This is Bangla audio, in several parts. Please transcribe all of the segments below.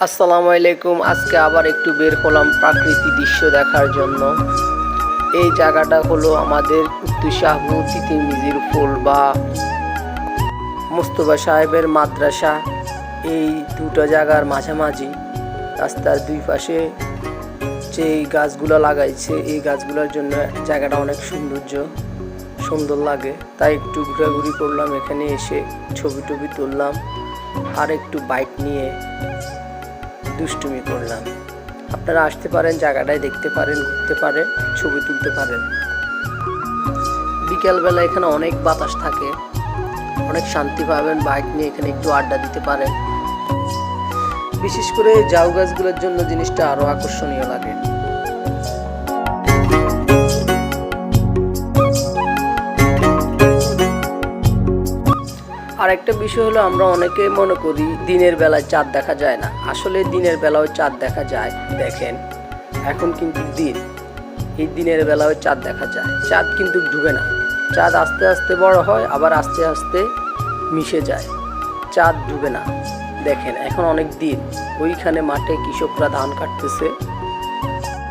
আসসালামু আলাইকুম। আজকে আবার একটু বের হলাম প্রাকৃতিক দৃশ্য দেখার জন্য। এই জায়গাটা হলো আমাদের উত্তর শাহবু তিতিমিজির ফুল বা মোস্তফা সাহেবের মাদ্রাসা। এই দুটো জায়গার মাঝামাঝি রাস্তার দুই পাশে যে গাছগুলো লাগাইছে, এই গাছগুলোর জন্য জায়গাটা অনেক সুন্দর লাগে। তাই একটু ঘোরাঘুরি করলাম, এখানে এসে ছবি টবি তুললাম আর একটু বাইক নিয়ে দুষ্টুমি করলাম। আপনারা আসতে পারেন, জায়গাটায় দেখতে পারেন, ঘুরতে পারেন, ছবি তুলতে পারেন। বিকেলবেলা এখানে অনেক বাতাস থাকে, অনেক শান্তি পাবেন। বাইক নিয়ে এখানে একটু আড্ডা দিতে পারেন। বিশেষ করে ঝাউ গাছগুলোর জন্য জিনিসটা আরো আকর্ষণীয় লাগে। আর একটা বিষয় হলো, আমরা অনেকে মনে করি দিনের বেলায় চাঁদ দেখা যায় না। আসলে দিনের বেলাও চাঁদ দেখা যায়। দেখেন এখন কিন্তু দিন, এই দিনের বেলাও চাঁদ দেখা যায়। চাঁদ কিন্তু ডুবে না। চাঁদ আস্তে আস্তে বড় হয়, আবার আস্তে আস্তে মিশে যায়। চাঁদ ডুবে না। দেখেন এখন অনেক দিন, ওইখানে মাঠে কৃষকরা ধান কাটতেছে।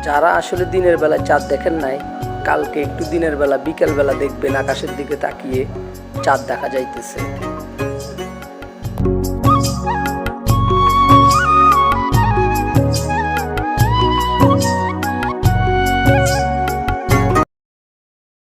যারা আসলে দিনের বেলায় চাঁদ দেখেন নাই, কালকে একটু দিনের বেলা বিকেল বেলা দেখবেন, আকাশের দিকে তাকিয়ে চাঁদ দেখা যাইতেছে।